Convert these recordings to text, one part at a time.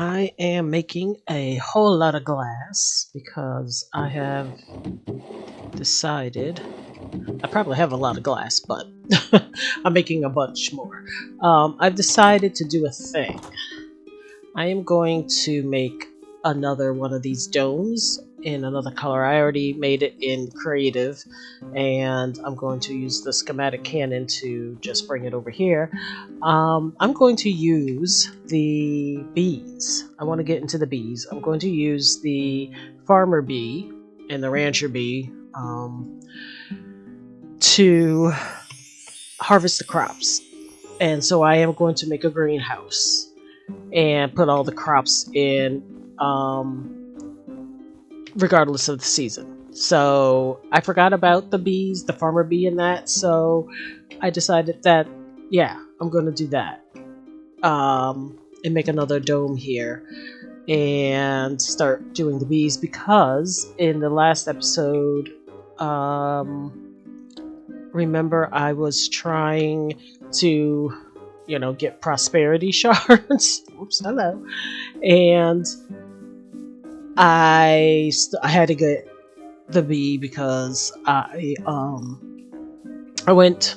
I am making a whole lot of glass because I have decided I probably have a lot of glass, but I'm making a bunch more. I've decided to do a thing. I am going to make another one of these domes in another color. I already made it in creative, and I'm going to use the schematic cannon to just bring it over here. I'm going to use the bees. I want to get into the bees. I'm going to use the farmer bee and the rancher bee to harvest the crops. And so I am going to make a greenhouse and put all the crops in regardless of the season. So I forgot about the bees, the farmer bee and that, so I decided that, yeah, I'm going to do that. And make another dome here and start doing the bees, because in the last episode, remember I was trying to, get prosperity shards. Oops, hello. And I had to get the bee because I went,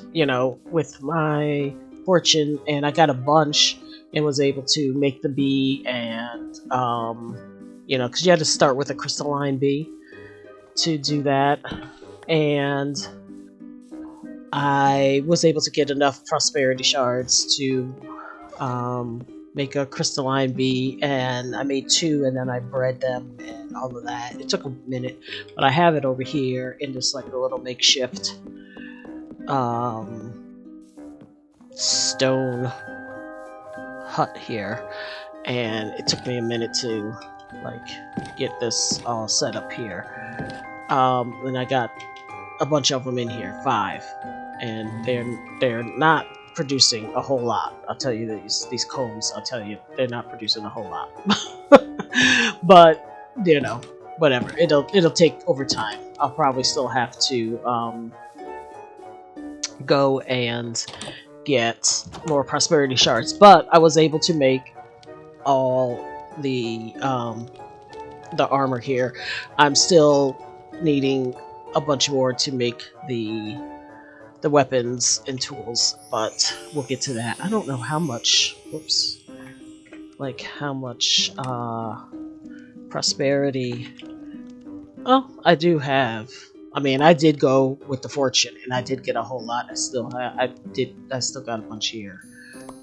with my fortune, and I got a bunch and was able to make the bee, and because you had to start with a crystalline bee to do that, and I was able to get enough prosperity shards to make a crystalline bee, and I made 2, and then I bred them and all of that. It took a minute, but I have it over here in this like a little makeshift stone hut here, and it took me a minute to get this all set up here. And I got a bunch of them in here, 5, and they're not producing a whole lot. I'll tell you, these combs, I'll tell you, they're not producing a whole lot. But whatever, it'll take over time. I'll probably still have to go and get more prosperity shards, but I was able to make all the armor here. I'm still needing a bunch more to make the weapons and tools, but we'll get to that. I don't know how much, how much prosperity. Oh, I do have. I mean, I did go with the fortune, and I did get a whole lot. I still got a bunch here.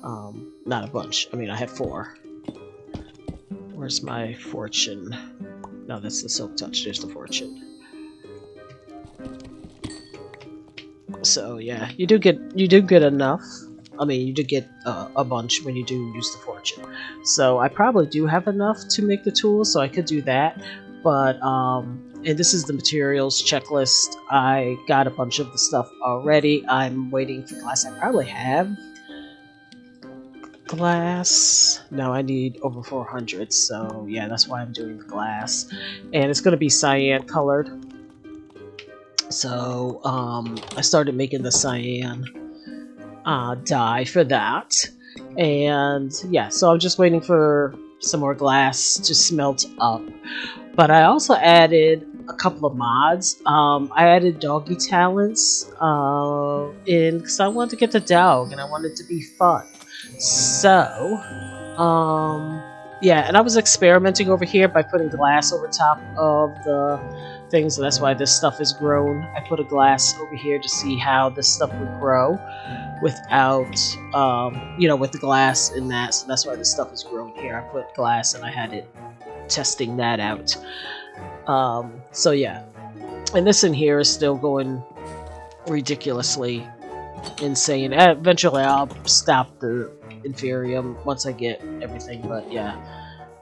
Not a bunch. I mean, I have 4. Where's my fortune? No, that's the silk touch. There's the fortune. So yeah, you do get enough. I mean, you do get a bunch when you do use the fortune. So I probably do have enough to make the tools, so I could do that. But and this is the materials checklist. I got a bunch of the stuff already. I'm waiting for glass. I probably have glass. No, I need over 400. So yeah, that's why I'm doing the glass, and it's gonna be cyan colored. So I started making the cyan dye for that, and yeah, so I'm just waiting for some more glass to smelt up. But I also added a couple of mods. I added Doggie Talents in because I wanted to get the dog and I wanted it to be fun. So yeah, and I was experimenting over here by putting glass over top of the things, and that's why this stuff is grown. I put a glass over here to see how this stuff would grow without, with the glass in that. So that's why this stuff is grown here. I put glass and I had it testing that out. So yeah, and this in here is still going ridiculously insane. Eventually I'll stop the Inferium once I get everything, but yeah,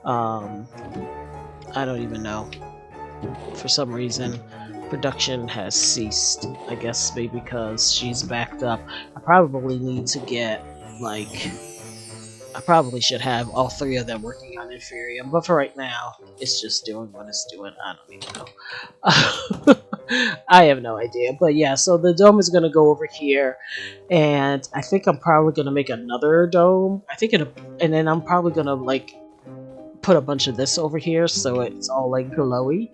I don't even know. For some reason, production has ceased. I guess maybe because she's backed up. I probably need to get, I probably should have all 3 of them working on Inferium, but for right now, it's just doing what it's doing. I don't even know. I have no idea. But yeah, so the dome is going to go over here, and I think I'm probably going to make another dome. And then I'm probably going to, put a bunch of this over here so it's all like glowy.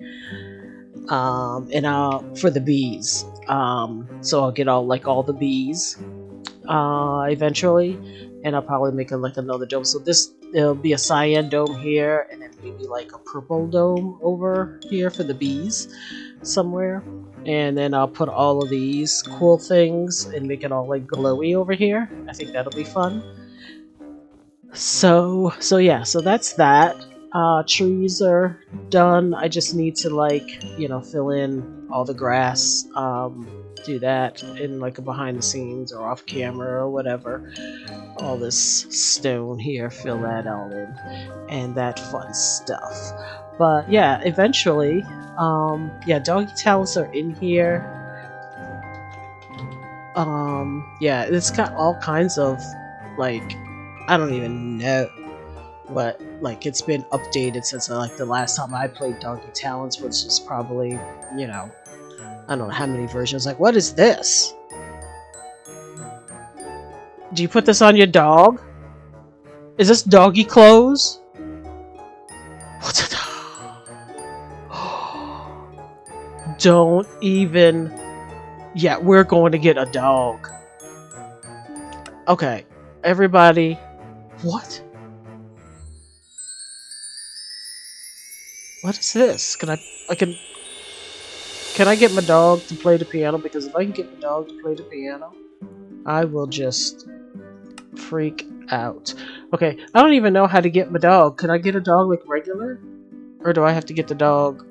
And for the bees. So I'll get all the bees eventually, and I'll probably make like another dome. So there'll be a cyan dome here, and then maybe like a purple dome over here for the bees somewhere. And then I'll put all of these cool things and make it all like glowy over here. I think that'll be fun. So yeah, so that's that. Trees are done. I just need to like, you know, fill in all the grass, do that in like a behind the scenes or off camera or whatever. All this stone here, fill that all in, and that fun stuff. But yeah, eventually, yeah, Doggie Talents are in here. Yeah, it's got all kinds of, like, I don't even know what, like, it's been updated since like the last time I played Doggie Talents, which is probably, you know, I don't know how many versions. Like, what is this? Do you put this on your dog? Is this doggy clothes? What's it? Don't even. Yeah, we're going to get a dog. Okay, everybody. What? What is this? Can I get my dog to play the piano? Because if I can get my dog to play the piano, I will just freak out. Okay, I don't even know how to get my dog. Can I get a dog like regular? Or do I have to get the dog?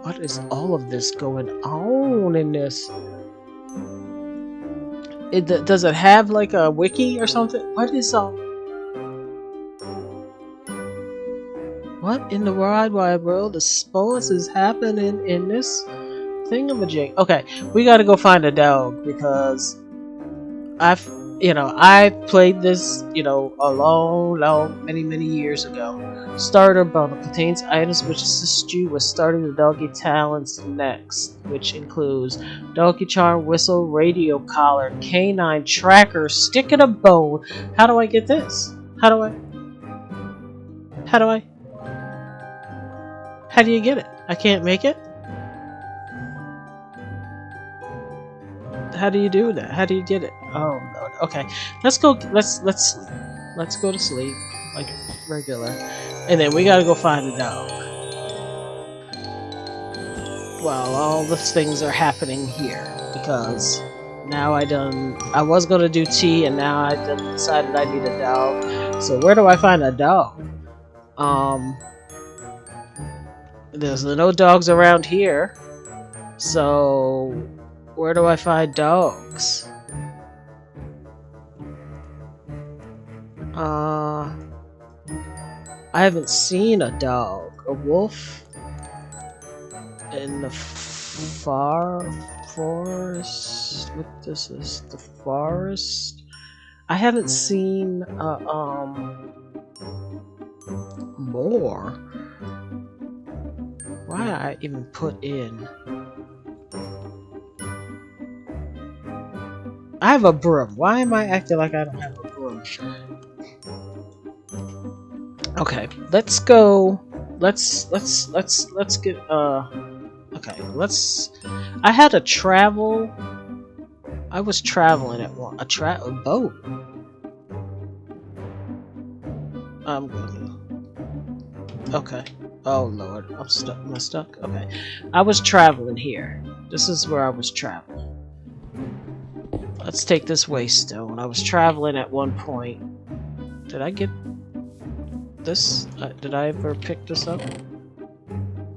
What is all of this going on in this? Does it have like a wiki or something? What is what in the wide world of sports is happening in this thingamajig? Okay, we gotta go find a dog because I played this, many years ago. Starter bundle contains items which assist you with starting the Doggie Talents Next, which includes doggy charm, whistle, radio collar, canine tracker, stick and a bone. How do I get this? How do you get it? I can't make it? How do you do that? How do you get it? Oh Lord. Okay. Let's go sleep. Let's go to sleep like regular. And then we gotta go find a dog. Well, all the things are happening here because now I was gonna do tea and now I decided I need a dog. So where do I find a dog? There's no dogs around here. So where do I find dogs? I haven't seen a dog. A wolf in the forest. What this is? The forest. I haven't seen more. Why did I even put in? I have a broom. Why am I acting like I don't have a broom? Okay, let's go. Let's get okay, I had a travel. I was traveling at one a boat. I'm going. Okay. Oh Lord, I'm stuck. Am I stuck? Okay. I was traveling here. This is where I was traveling. Let's take this waystone. I was traveling at one point. Did I get this? Did I ever pick this up?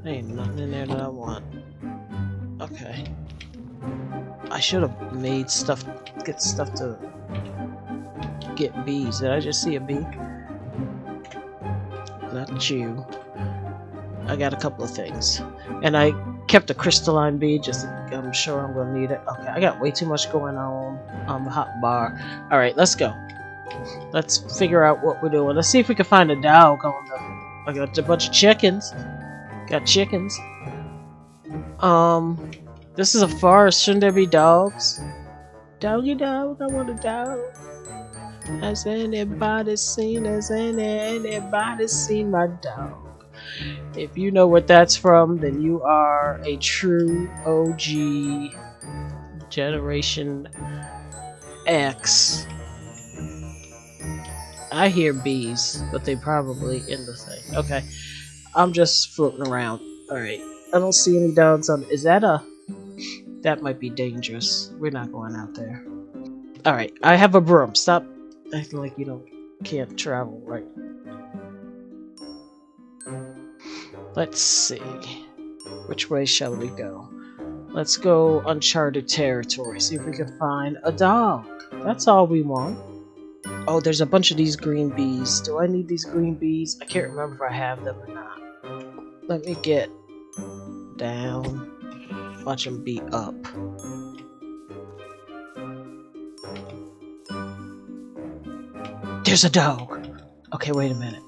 Ain't nothing in there that I want. Okay. I should have made stuff, get stuff to get bees. Did I just see a bee? Not you. I got a couple of things. And I kept a crystalline bee, just I'm sure I'm gonna need it. Okay, I got way too much going on the hot bar. Alright, let's go. Let's figure out what we're doing. Let's see if we can find a dog on the... I got a bunch of chickens. Got chickens. This is a forest. Shouldn't there be dogs? Doggy dog, I want a dog. Has anybody seen my dog? If you know what that's from, then you are a true OG Generation X. I hear bees, but they probably in the thing. Okay, I'm just floating around. Alright, I don't see any dogs on. Is that a... That might be dangerous. We're not going out there. Alright, I have a broom. Stop acting like you can't travel, right? Let's see. Which way shall we go? Let's go uncharted territory. See if we can find a dog. That's all we want. Oh, there's a bunch of these green bees. Do I need these green bees? I can't remember if I have them or not. Let me get down. Watch them be up. There's a dog. Okay, wait a minute.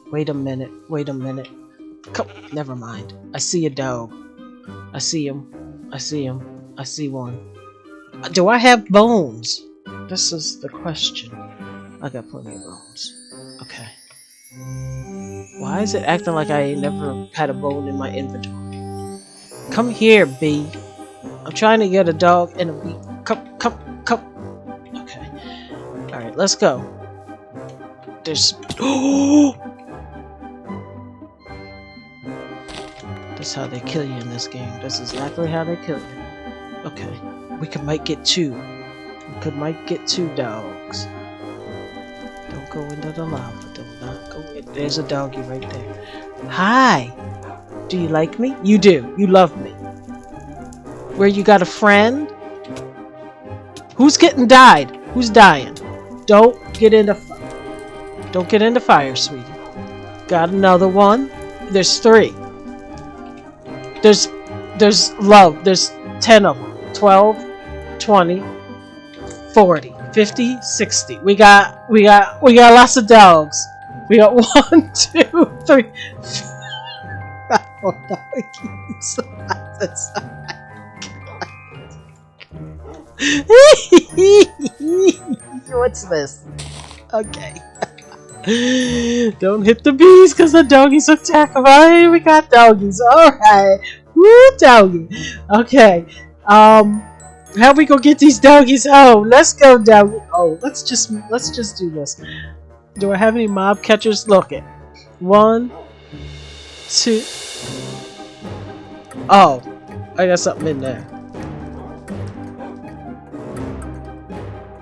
Come, never mind. I see a dog. I see him. I see one. Do I have bones? This is the question. I got plenty of bones. Okay. Why is it acting like I never had a bone in my inventory? Come here, bee. I'm trying to get a dog and a bee. Come. Okay. Alright, let's go. There's... That's how they kill you in this game. That's exactly how they kill you. Okay. We might get two. Might get two dogs. Don't go into the lava. Do not go in. There's a doggy right there. Hi! Do you like me? You do. You love me. Where, you got a friend? Who's getting died? Who's dying? Don't get into fire. Don't get into fire, sweetie. Got another one. There's 3. There's love. There's 10 of them. 12, 20, 40, 50, 60. We got lots of dogs. We got 1, 2, 3. 4 doggies. What's this? Okay. Don't hit the bees because the doggies attack them. Hey, we got doggies. Alright. Woo, doggy. Okay. How we gonna get these doggies home? Let's go, doggy. Oh, let's just do this. Do I have any mob catchers? Look it. 1, 2. Oh, I got something in there.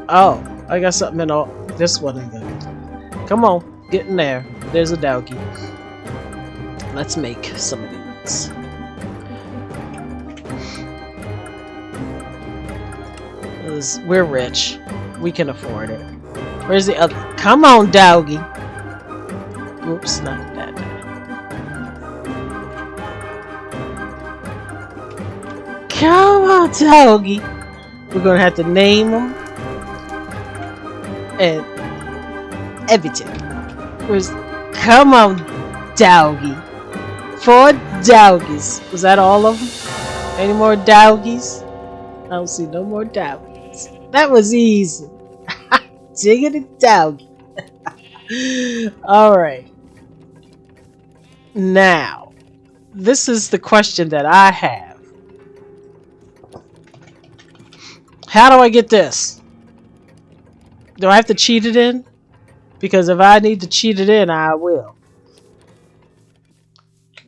Oh, I got something in all. This one ain't good. Come on, get in there. There's a doggy. Let's make some of these. We're rich. We can afford it. Where's the other? Come on, doggy. Oops, not that. Come on, doggy. We're gonna have to name them and everything. Come on, doggy. 4 doggies. Was that all of them? Any more doggies? I don't see no more doggies. That was easy. Diggity doggy. Alright. Now, this is the question that I have. How do I get this? Do I have to cheat it in? Because if I need to cheat it in, I will.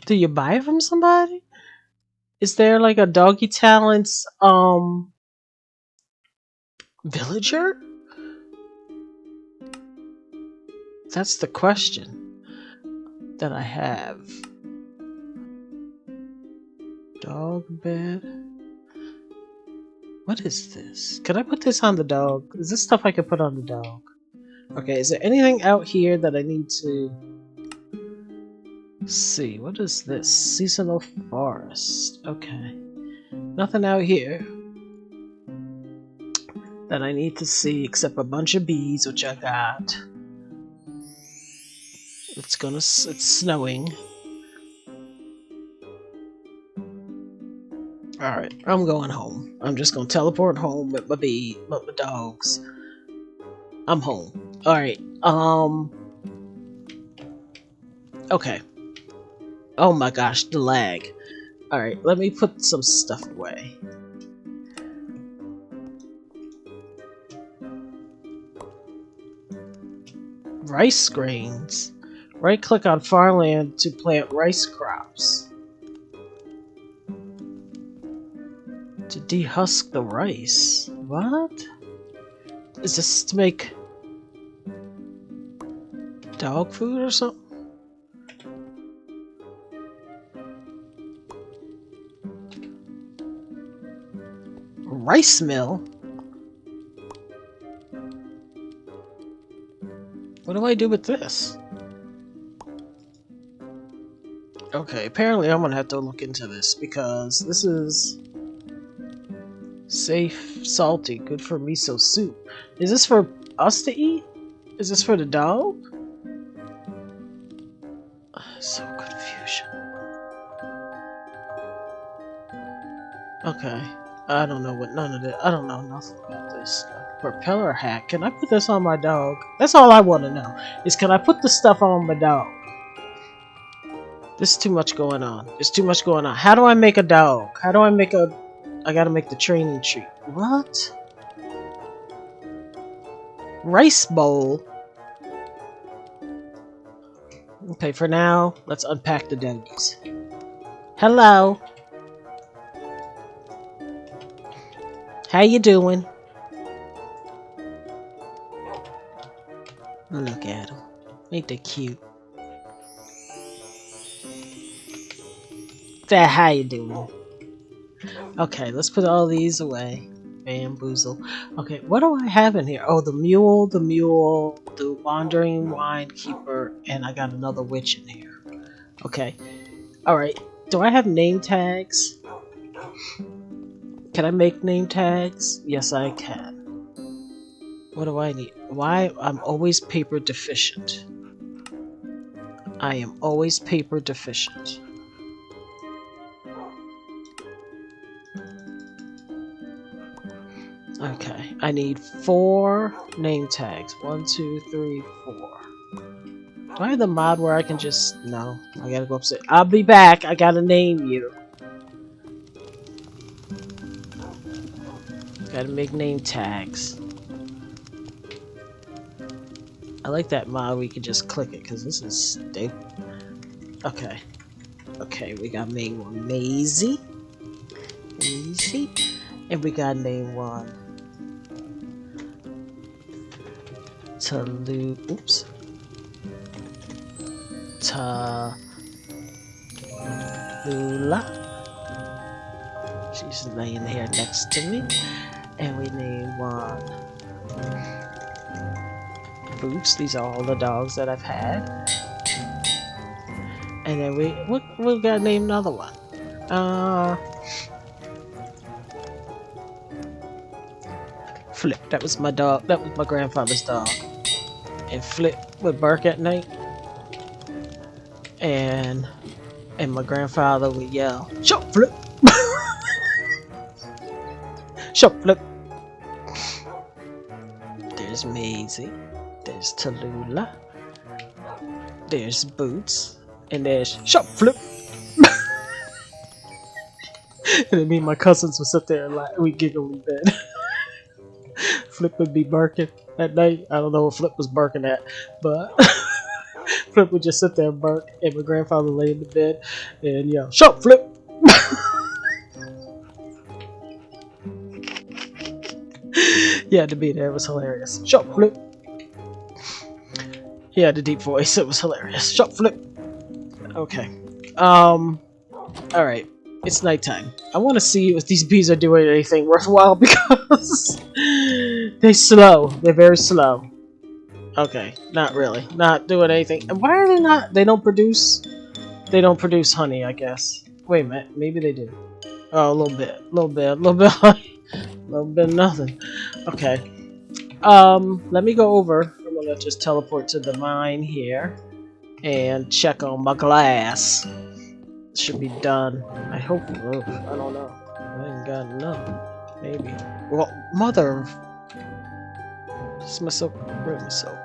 Do you buy it from somebody? Is there like a Doggie Talents villager? That's the question that I have. Dog bed. What is this? Can I put this on the dog? Is this stuff I can put on the dog? Okay, is there anything out here that I need to see? What is this? Seasonal forest. Okay. Nothing out here that I need to see except a bunch of bees, which I got. It's snowing. Alright, I'm going home. I'm just gonna teleport home with my dogs. I'm home. Alright, okay. Oh my gosh, the lag. Alright, let me put some stuff away. Rice grains. Right click on farmland to plant rice crops. To dehusk the rice. What? Is this to make dog food or something? Rice mill? What do I do with this? Okay, apparently I'm gonna have to look into this because this is safe, salty, good for miso soup. Is this for us to eat? Is this for the dog? So confusion. Okay, I don't know what none of it. I don't know nothing about this stuff. Propeller hat. Can I put this on my dog? That's all I want to know. Is can I put the stuff on my dog? There's too much going on. There's too much going on. How do I make a dog? How do I make a... I gotta make the training tree. What? Rice bowl? Okay, for now, let's unpack the doggies. Hello. How you doing? Look at them. Ain't they cute? There, how you doing? Okay, let's put all these away. Bamboozle. Okay, what do I have in here? Oh, the mule, the wandering wine keeper, and I got another witch in here. Okay. Alright. Do I have name tags? Can I make name tags? Yes, I can. What do I need? Why? I'm always paper deficient. I am always paper deficient. Okay, I need 4 name tags. 1, 2, 3, 4. Do I have the mod where I can just... No, I gotta go upstairs. I'll be back. I gotta name you. Gotta make name tags. I like that mod where you can just click it because this is stupid. Okay. Okay, we got name 1 Maisie. Maisie. And we got name 1 Tallulah. Oops. Tallulah. She's laying here next to me. And we name 1 Boots. These are all the dogs that I've had. And then we gotta name another one. Flip. That was my dog. That was my grandfather's dog. And Flip would bark at night. And my grandfather would yell, "Shut Flip!" Shut Flip. There's Maisie. There's Tallulah. There's Boots. And there's Shut Flip. And then me and my cousins would sit there and like we giggle in bed. Flip would be barking at night. I don't know what Flip was barking at, but Flip would just sit there and bark, and my grandfather lay in the bed and yell, "Shut Flip!" He had to be there. It was hilarious. "Shut Flip!" He had a deep voice. It was hilarious. "Shut Flip!" Okay. Alright. It's nighttime. I want to see if these bees are doing anything worthwhile because they're slow. They're very slow. Okay, not really. Not doing anything. And why are they not? They don't produce honey, I guess. Wait a minute. Maybe they do. Oh, a little bit honey. A little bit of nothing. Okay. Let me go over. I'm gonna just teleport to the mine here and check on my glass. Should be done. I hope. Oh, I don't know. I ain't got enough. Maybe. Well, mother. Where's my soap? Where's my soap?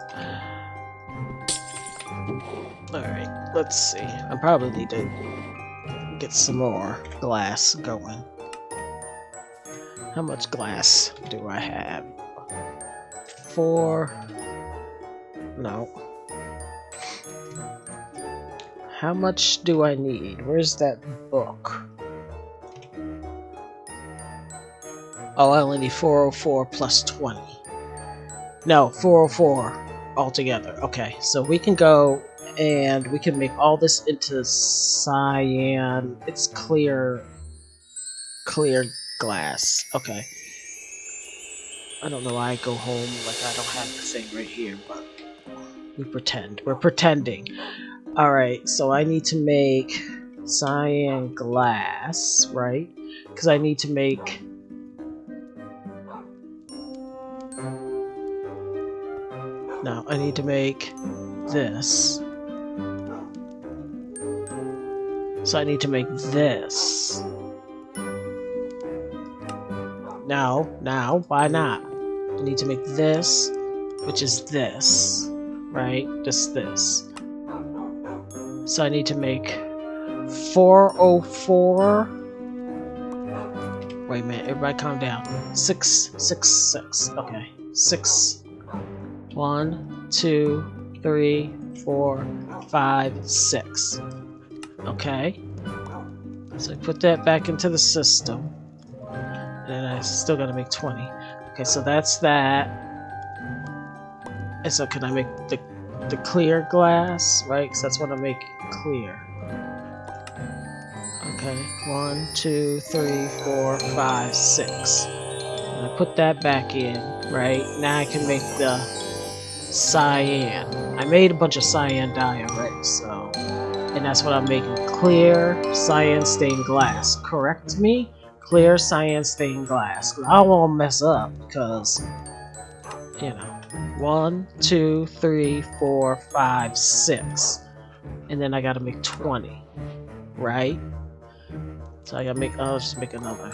Alright, let's see. I probably need to get some more glass going. How much glass do I have? 4. No. How much do I need? Where's that book? Oh, I only need 404 plus 20. No, 404 altogether. Okay, so we can go and we can make all this into cyan. It's clear glass. Okay. I don't know why I go home like I don't have the thing right here, but we pretend. We're pretending. Alright, so I need to make cyan glass, right? Because I need to make... No, I need to make this. So I need to make this. Now, why not? I need to make this, which is this, right? Just this. So I need to make 404. Wait a minute, everybody calm down. 666. Okay. 6. 1, 2, 3, 4, 5, 6. Okay. So I put that back into the system. And I still gotta make 20. Okay, so that's that. And so can I make the clear glass, right? Because that's what I'm making clear. Okay, 1, 2, 3, 4, 5, 6. And I put that back in, right? Now I can make the cyan. I made a bunch of cyan dye already, so... And that's what I'm making. Clear cyan stained glass. Correct me? Clear cyan stained glass. I don't want to mess up because, you know, 1, 2, 3, 4, 5, 6, and then I gotta make 20, right? So I gotta make. I'll just make another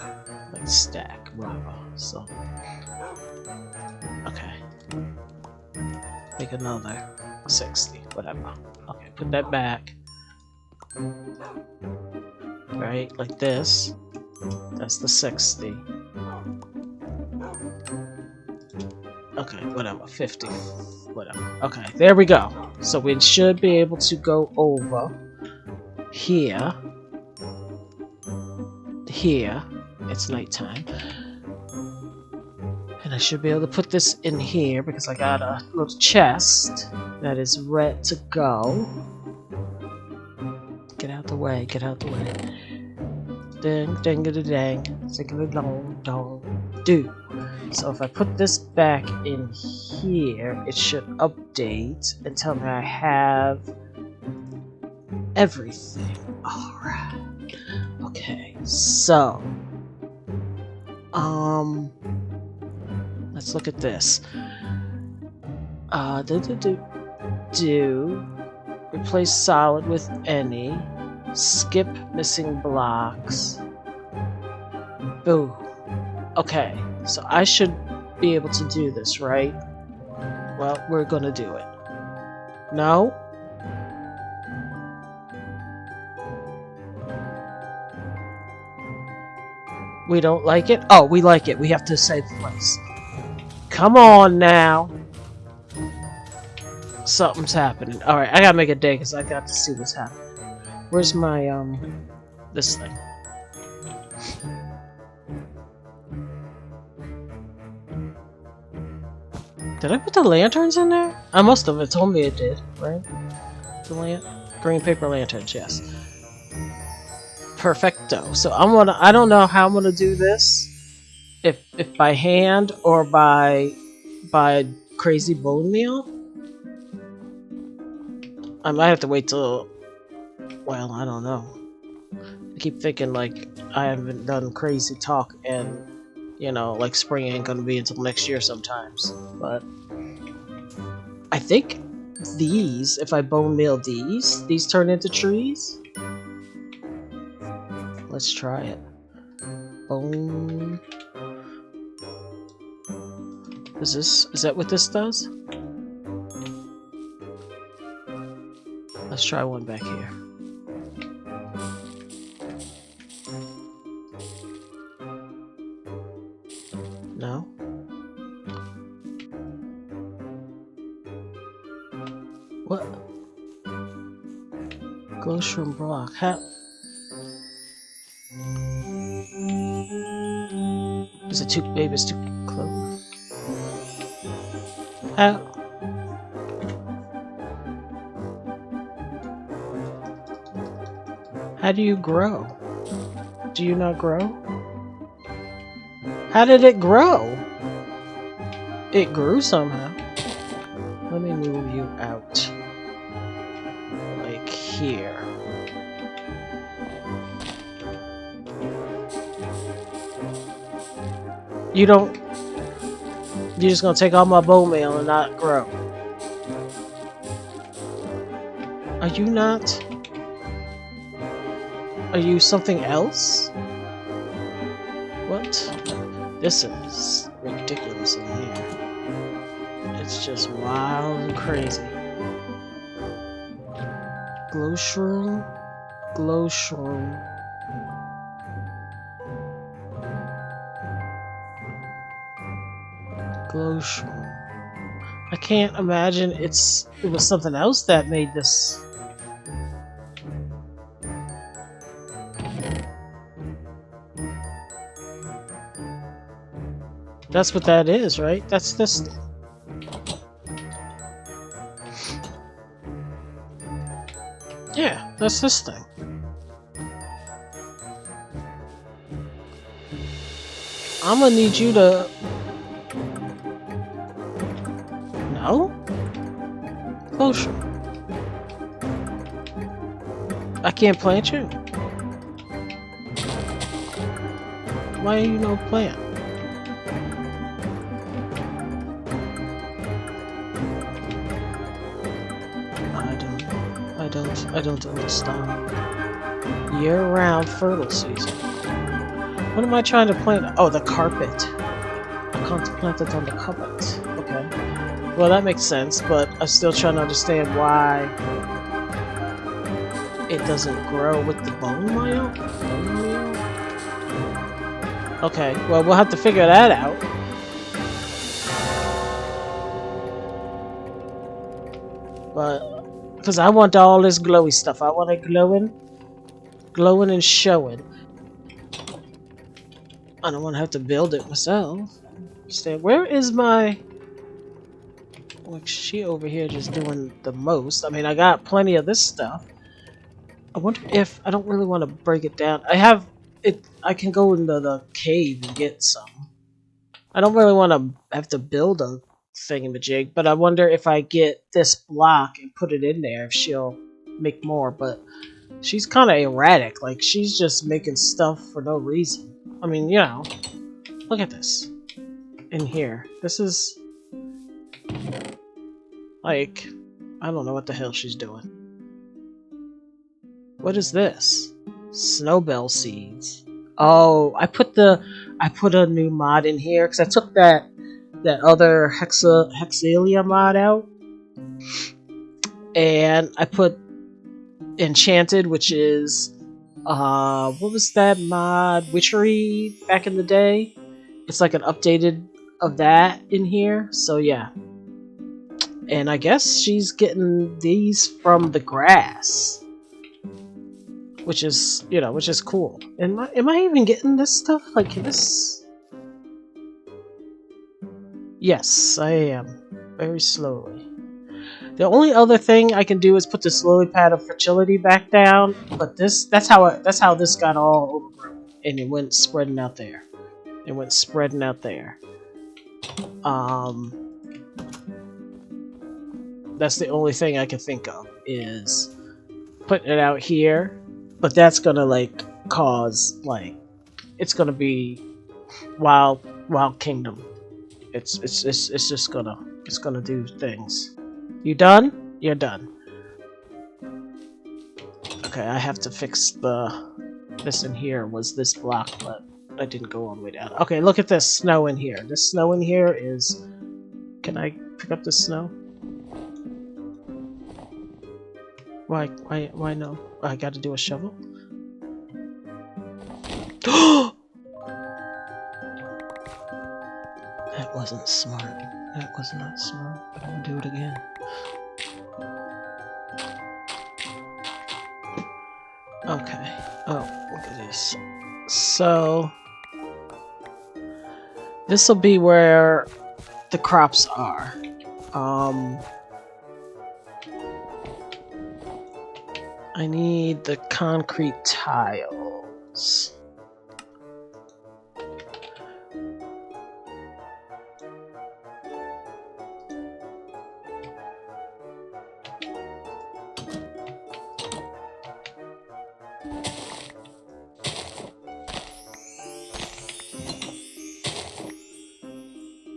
like stack, whatever. So, okay, make another 60, whatever. Okay, put that back, right, like this. That's the 60. Okay, whatever, 50, whatever. Okay, there we go. So we should be able to go over here. Here. It's nighttime. And I should be able to put this in here because I got a little chest that is ready to go. Get out the way, get out the way. Ding, ding, ding, ding, sing dong, dong, do. So if I put this back in here, it should update and tell me I have everything. Alright. Okay, so let's look at this. Do replace solid with any. Skip missing blocks. Boo. Okay, so I should be able to do this, right? Well, we're gonna do it. No? We don't like it? Oh, we like it. We have to save the place. Come on now. Something's happening. Alright, I gotta make a day because I got to see what's happening. Where's my, this thing? Did I put the lanterns in there? I must have. It told me it did, right? The green paper lanterns, yes. Perfecto. So I don't know how I'm gonna do this. If by hand or by crazy bone meal. I might have to wait till... Well, I don't know. I keep thinking, like, I haven't done crazy talk and, you know, like, spring ain't gonna be until next year sometimes. But I think these, if I bone meal these turn into trees? Let's try it. Bone Is that what this does? Let's try one back here. No? What? Glowstone block. How? Is it too? Maybe it's too close. How? How do you grow? Do you not grow? How did it grow? It grew somehow. Let me move you out. Like here. You don't... You're just gonna take all my bone meal and not grow. Are you not? Are you something else? What? This is ridiculous in here. It's just wild and crazy. Glow shroom? Glow shroom. Glow shroom. I can't imagine it was something else that made this. That's what that is, right? That's this. Yeah, that's this thing. I'm gonna need you to... No? Closure. I can't plant you. Why are you no plant? I don't understand. Year-round fertile season. What am I trying to plant? Oh, the carpet. I can't plant it on the carpet. Okay. Well, that makes sense, but I'm still trying to understand why it doesn't grow with the bone meal. Okay, well, we'll have to figure that out. But... because I want all this glowy stuff. I want it glowing and showing. I don't want to have to build it myself. Where is my... Like, she over here just doing the most. I mean, I got plenty of this stuff. I wonder if... I don't really want to break it down. I have it... I can go into the cave and get some. I don't really want to have to build a thingamajig, but I wonder if I get this block and put it in there if she'll make more. But she's kind of erratic, like she's just making stuff for no reason. I mean, you know, look at this in here. This is like, I don't know what the hell she's doing. What is this? Snowbell seeds. Oh, I put a new mod in here because I took that other Hexalia mod out, and I put Enchanted, which is what was that mod? Witchery back in the day. It's like an updated of that in here. So yeah, and I guess she's getting these from the grass, which is, you know, which is cool. Am I even getting this stuff? Like this? Yes, I am. Very slowly. The only other thing I can do is put the slowly pad of fertility back down, but that's how this got all overgrown, and it went spreading out there. It went spreading out there. That's the only thing I can think of is putting it out here, but that's gonna like cause like it's gonna be wild kingdom. It's just gonna do things. You done? You're done. Okay, I have to fix this in here was this block, but I didn't go all the way down. Okay, look at this snow in here. This snow in here is Can I pick up the snow? Why no? I gotta do a shovel? That wasn't smart. That was not smart. I don't want to do it again. Okay. Oh, look at this. So this will be where the crops are. I need the concrete tiles.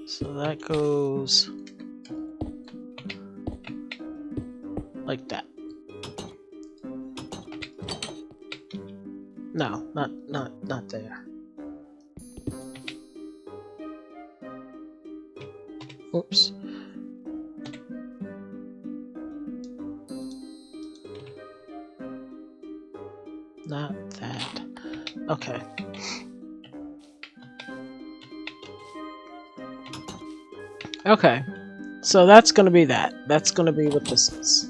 So that goes like that. No, not there. Oops. Not that. Okay. Okay. So that's gonna be that. That's gonna be what this is.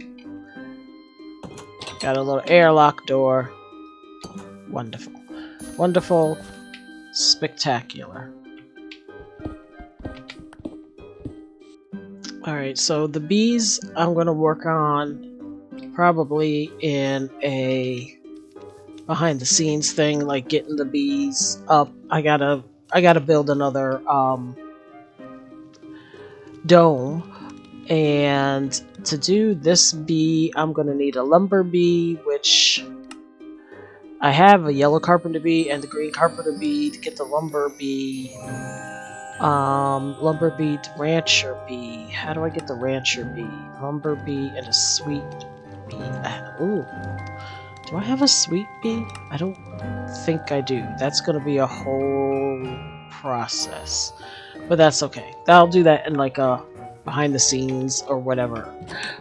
Got a little airlock door. Wonderful. Wonderful. Spectacular. Alright, so the bees I'm gonna work on probably in a behind the scenes thing, like getting the bees up. I gotta build another dome. And to do this bee, I'm gonna need a lumber bee, which I have a yellow carpenter bee and the green carpenter bee. To get the lumber bee, lumber bee to rancher bee. How do I get the rancher bee? Lumber bee and a sweet bee. Ooh, do I have a sweet bee? I don't think I do. That's gonna be a whole process, but that's okay. I'll do that in like a behind the scenes or whatever.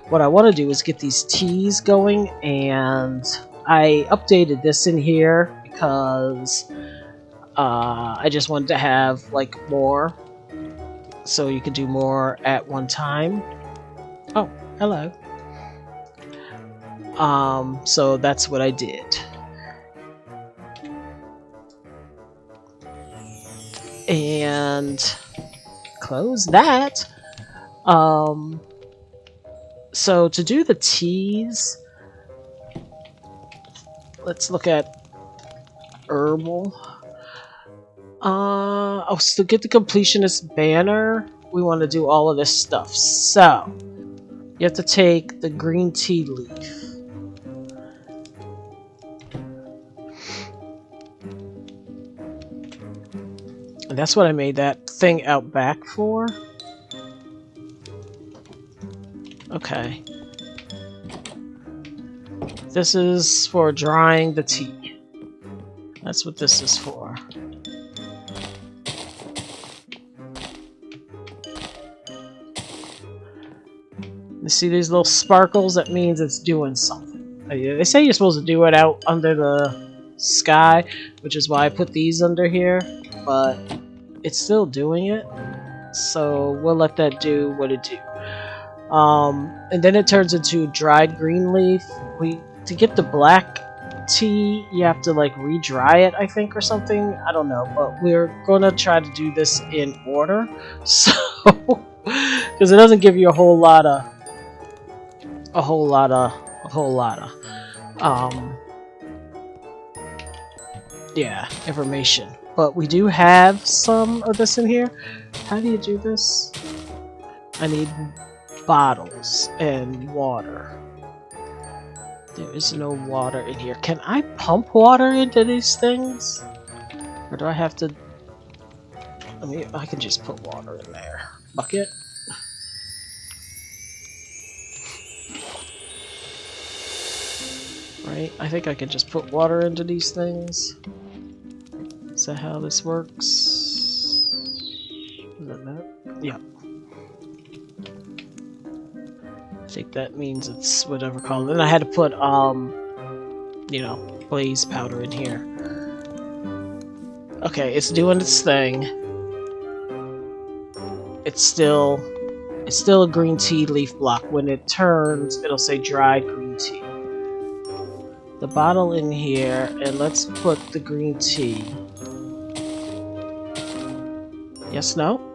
What I want to do is get these teas going, and I updated this in here because I just wanted to have like more, so you could do more at one time. Oh, hello. So that's what I did. And close that. So to do the teas, let's look at herbal. Oh, so to get the completionist banner, we want to do all of this stuff. So you have to take the green tea leaf. And that's what I made that thing out back for. Okay. This is for drying the tea. That's what this is for. You see these little sparkles? That means it's doing something. They say you're supposed to do it out under the sky, which is why I put these under here, but it's still doing it. So we'll let that do what it do. And then it turns into dried green leaf. To get the black tea, you have to like re-dry it, I think, or something. I don't know, but we're gonna try to do this in order, so because it doesn't give you a whole lot of yeah, information. But we do have some of this in here. How do you do this? I need bottles and water. There is no water in here. Can I pump water into these things? Or do I have to... I can just put water in there. Bucket? Right? I think I can just put water into these things. Is that how this works? Is that that? Yeah. think that means it's whatever color. Then I had to put, you know, blaze powder in here. Okay, it's doing its thing. It's still a green tea leaf block. When it turns, it'll say dried green tea. The bottle in here, and let's put the green tea. Yes, no?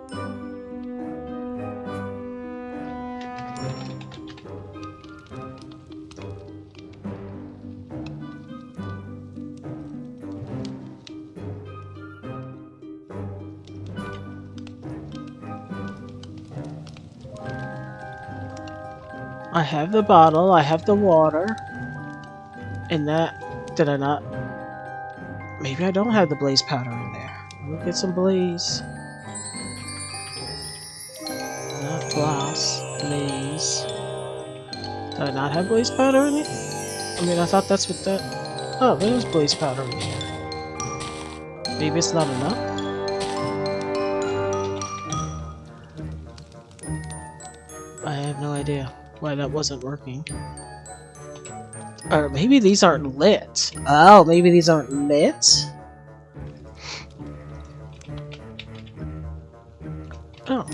I have the bottle, I have the water, and that, did I not? Maybe I don't have the blaze powder in there. Let me get some blaze. Not glass, blaze. Did I not have blaze powder in it? I mean, I thought that's what that... Oh, there's blaze powder in here. Maybe it's not enough? I have no idea why that wasn't working. Or maybe these aren't lit. Oh, maybe these aren't lit? Oh.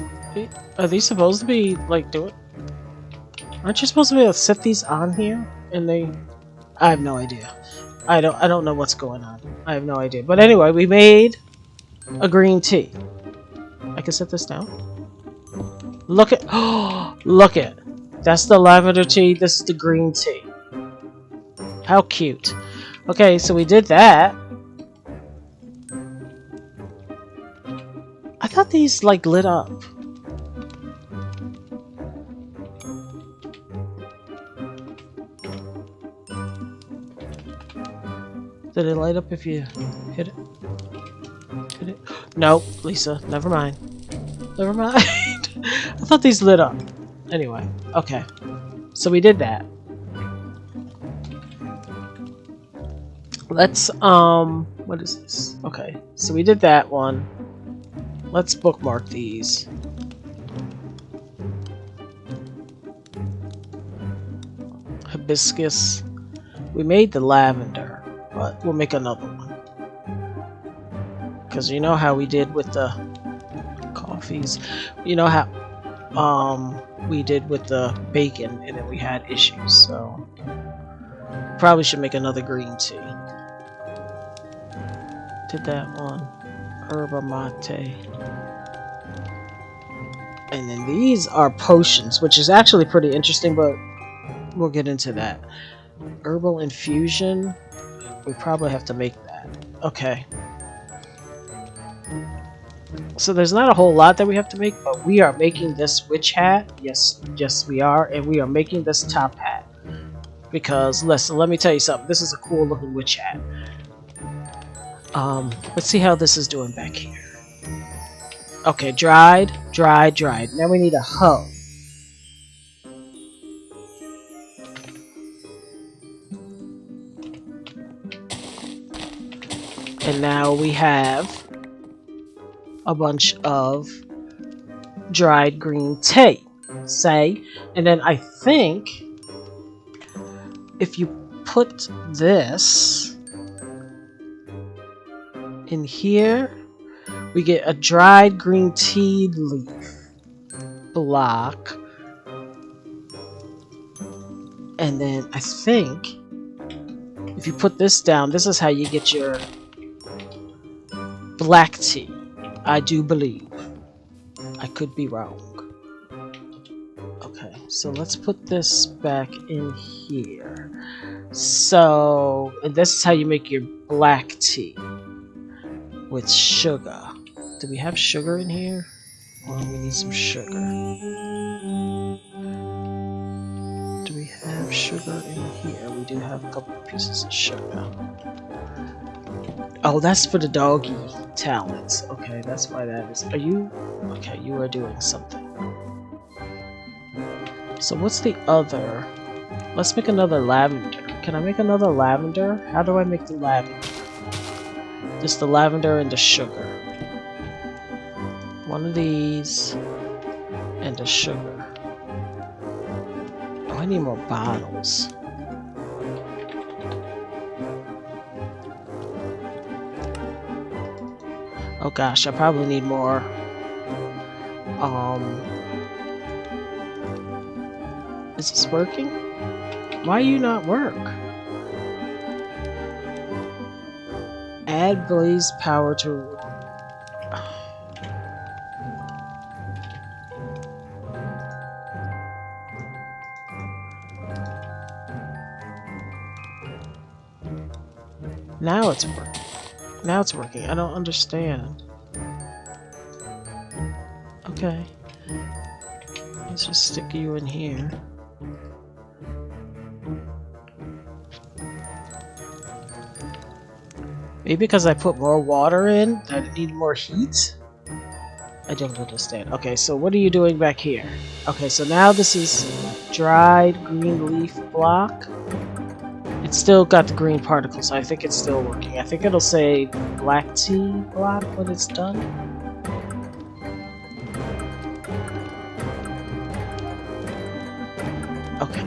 Are these supposed to be, like, doing... Aren't you supposed to be able to set these on here? And they... I have no idea. I don't know what's going on. I have no idea. But anyway, we made a green tea. I can set this down. Look at... Oh, look at... That's the lavender tea. This is the green tea. How cute. Okay, so we did that. I thought these, like, lit up. Did it light up if you hit it? Hit it? No, Lisa, never mind. Never mind. I thought these lit up. Anyway, okay. So we did that. Let's, what is this? Okay, so we did that one. Let's bookmark these. Hibiscus. We made the lavender, but we'll make another one. Because you know how we did with the coffees. You know how, we did with the bacon, and then we had issues, so... Probably should make another green tea. Did that one. Herba mate. And then these are potions, which is actually pretty interesting, but we'll get into that. Herbal infusion. We probably have to make that. Okay. So there's not a whole lot that we have to make, but we are making this witch hat. Yes, yes we are. And we are making this top hat. Because, listen, let me tell you something. This is a cool looking witch hat. Let's see how this is doing back here. Okay, dried, dried, dried. Now we need a hoe. And now we have a bunch of dried green tea, say. And then I think if you put this in here, we get a dried green tea leaf block. And then I think if you put this down, this is how you get your black tea. I do believe. I could be wrong. Okay, so let's put this back in here. So, and this is how you make your black tea with sugar. Do we have sugar in here? Or we need some sugar. Do we have sugar in here? We do have a couple of pieces of sugar. Oh, that's for the Doggie Talents. Okay, that's why that is. Are you? Okay, you are doing something. So what's the other? Let's make another lavender. Can I make another lavender? How do I make the lavender? Just the lavender and the sugar. One of these and the sugar. I need more bottles. Oh gosh, I probably need more. Is this working? Why you not work? Add blaze power to... Now it's working. Now it's working. I don't understand. Okay. Let's just stick you in here. Maybe because I put more water in, that I need more heat? I don't understand. Okay, so what are you doing back here? Okay, so now this is dried green leaf block. It's still got the green particles, so I think it's still working. I think it'll say black tea block when it's done. Okay.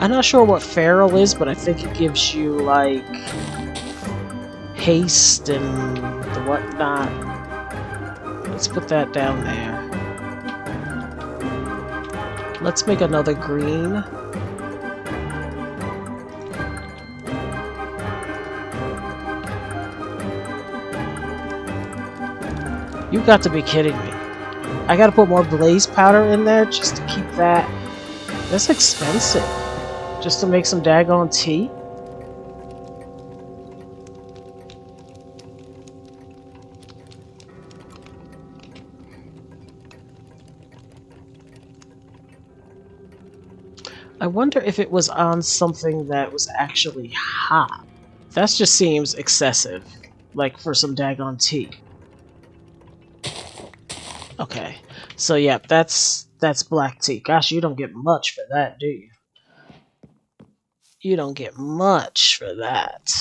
I'm not sure what feral is, but I think it gives you, like, haste and the whatnot. Let's put that down there. Let's make another green. You got to be kidding me. I gotta put more blaze powder in there just to keep that. That's expensive. Just to make some daggone tea? I wonder if it was on something that was actually hot. That just seems excessive. Like for some daggone tea. Okay. So yeah, that's black tea. Gosh, you don't get much for that, do you? You don't get much for that.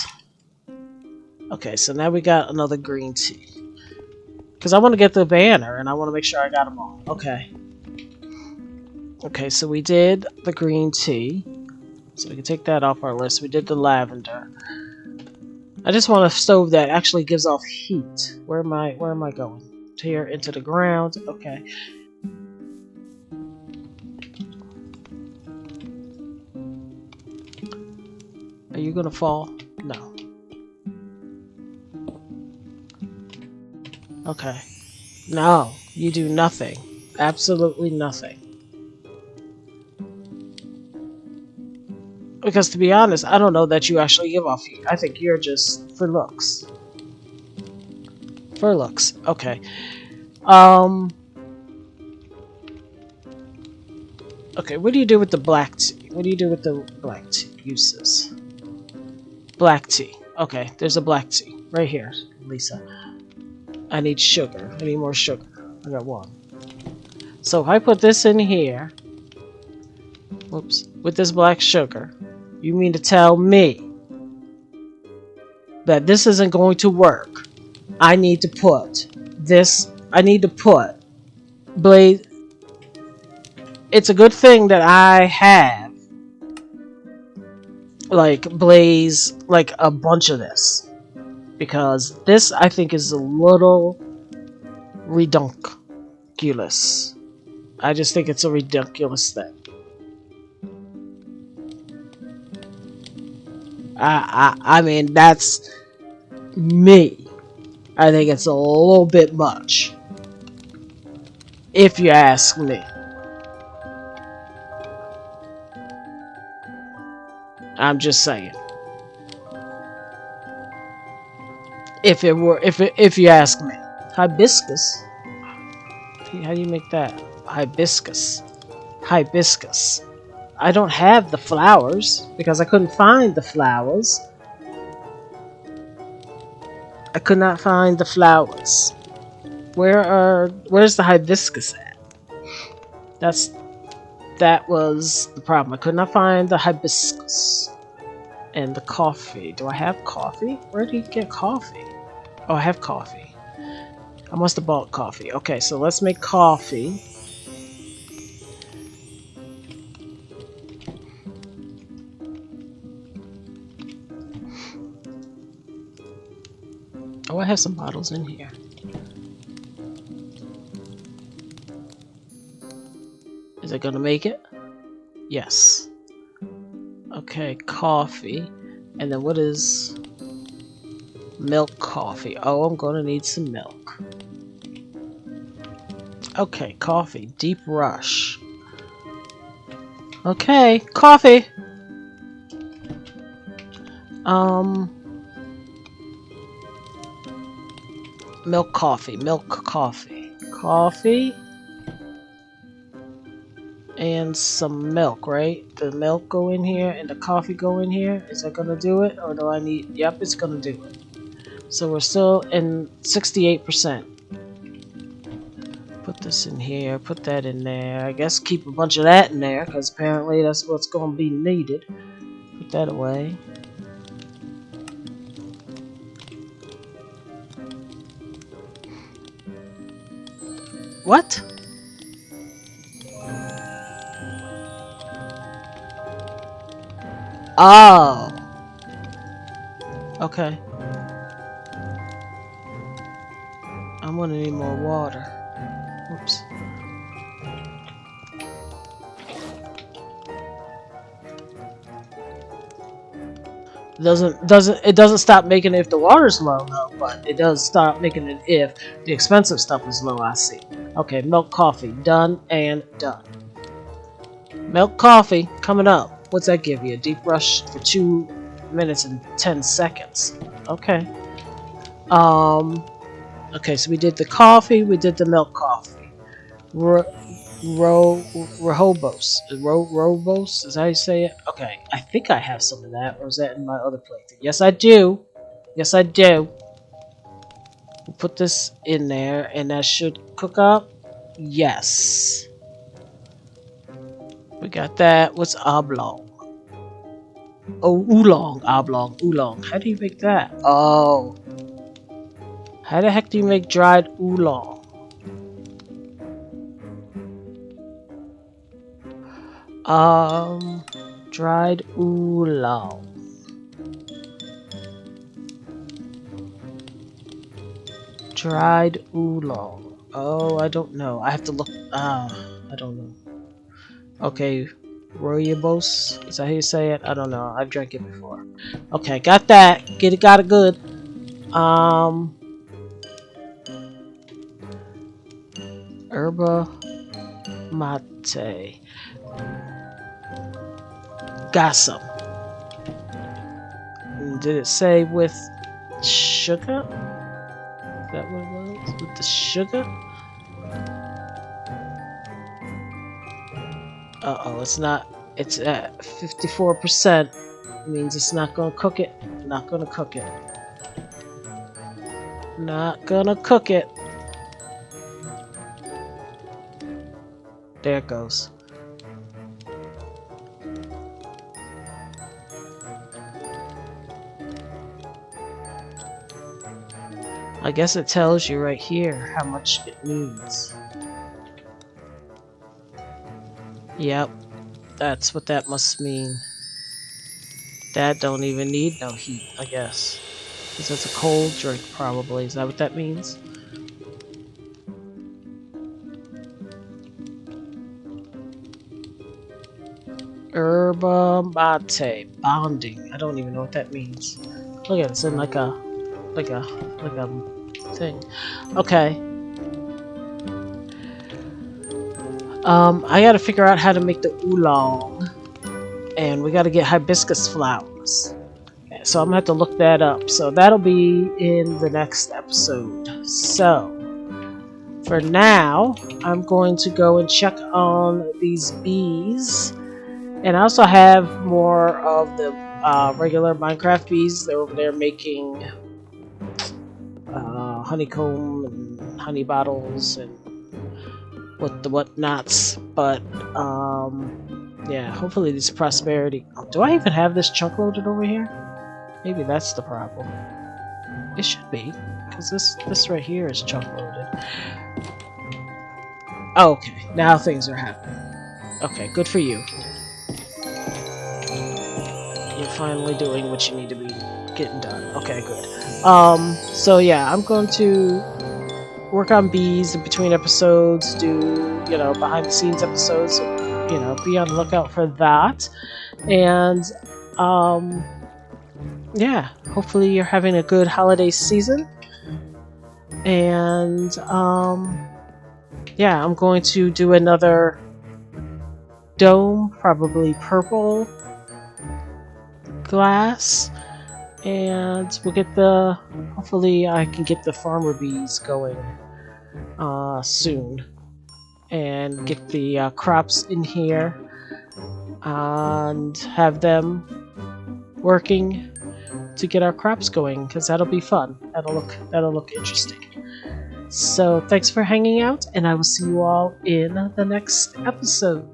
Okay, so now we got another green tea. Because I want to get the banner, and I want to make sure I got them all. Okay. Okay, so we did the green tea. So we can take that off our list. We did the lavender. I just want a stove that actually gives off heat. Where am I going? Here, into the ground. Okay. Are you gonna fall? No. Okay. No, you do nothing. Absolutely nothing. Because to be honest, I don't know that you actually give off heat. I think you're just for looks. For looks. Okay. Okay, what do you do with the black tea? What do you do with the black tea uses? Black tea. Okay, there's a black tea. Right here, Lisa. I need sugar. I need more sugar. I got one. So if I put this in here, whoops, with this black sugar, you mean to tell me that this isn't going to work? I need to put this, blaze. It's a good thing that I have, like, blaze, like, a bunch of this. Because this, I think, is a little redunculous. I just think it's a ridiculous thing. I mean, that's me. I think it's a little bit much. If you ask me. I'm just saying. If you ask me. Hibiscus? How do you make that? Hibiscus. Hibiscus. I don't have the flowers because I couldn't find the flowers. I could not find the flowers. Where's the hibiscus at? That was the problem. I could not find the hibiscus. And the coffee. Do I have coffee? Where do you get coffee? Oh, I have coffee. I must have bought coffee. Okay, so let's make coffee. Oh, I have some bottles in here. Is it gonna make it? Yes. Okay, coffee. And then what is milk coffee? Oh, I'm gonna need some milk. Okay, coffee. Deep rush. Okay, coffee. Milk coffee. Milk coffee. Coffee. And some milk, right? The milk go in here and the coffee go in here. Is that gonna do it? Or do I need... Yep, it's gonna do it. So we're still in 68%. Put this in here, put that in there. I guess keep a bunch of that in there, because apparently that's what's gonna be needed. Put that away. What? Oh. Okay. I'm gonna need more water. Whoops. It doesn't stop making it if the water's low though, but it does stop making it if the expensive stuff is low, I see. Okay, milk coffee, done and done. Milk coffee coming up. What's that give you? A deep rush for 2 minutes and 10 seconds. Okay. Okay, so we did the coffee, we did the milk coffee. Robos. Robos? Is that how you say it? Okay, I think I have some of that, or is that in my other plate? Yes, I do. Yes, I do. We'll put this in there, and that should cook up. Yes. We got that. What's oblong? Oh, oolong. Oblong. Oolong. How do you make that? Oh. How the heck do you make dried oolong? Dried oolong. Dried oolong. Oh, I don't know. I have to look. I don't know. Okay, Royabos. Is that how you say it? I don't know. I've drank it before. Okay, got that. Got it good. Yerba mate. Got some. Did it say with sugar? Is that what it was? With the sugar? Uh-oh, it's not. It's at 54%. Means it's not gonna cook it. Not gonna cook it. Not gonna cook it. There it goes. I guess it tells you right here how much it needs. Yep, that's what that must mean. That don't even need no heat, I guess. Because it's a cold drink, probably. Is that what that means? Yerba mate. Bonding. I don't even know what that means. Look at it. It's in like a thing. Okay. I gotta figure out how to make the oolong. And we gotta get hibiscus flowers. Okay, so I'm gonna have to look that up. So that'll be in the next episode. So, for now, I'm going to go and check on these bees. And I also have more of the regular Minecraft bees. They're over there making honeycomb and honey bottles and whatnots. But yeah, hopefully this prosperity. Oh, do I even have this chunk loaded over here? Maybe that's the problem. It should be, because this right here is chunk loaded. Oh, okay, now things are happening. Okay, good for you. You're finally doing what you need to be getting done. Okay, good. So yeah, I'm going to work on bees in between episodes, do, you know, behind the scenes episodes, so, you know, be on the lookout for that. And yeah, hopefully you're having a good holiday season. And yeah, I'm going to do another dome, probably purple glass, and we'll get the, hopefully I can get the farmer bees going soon and get the crops in here and have them working to get our crops going, because that'll be fun. That'll look interesting. So thanks for hanging out, and I will see you all in the next episode.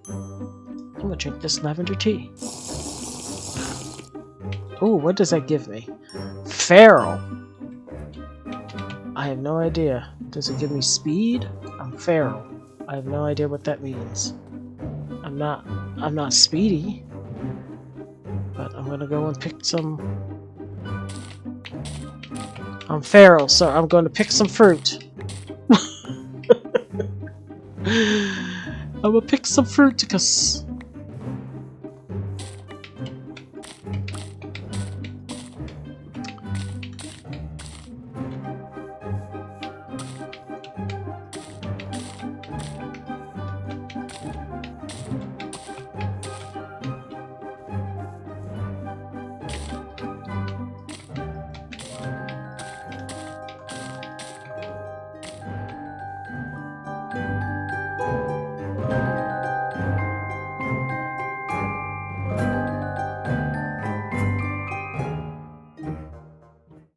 I'm gonna drink this lavender tea. Ooh, what does that give me? Feral. I have no idea. Does it give me speed? I'm feral. I have no idea what that means. I'm not speedy. But I'm gonna go and pick some. I'm feral, so I'm going to pick some fruit. I'm gonna pick some fruit because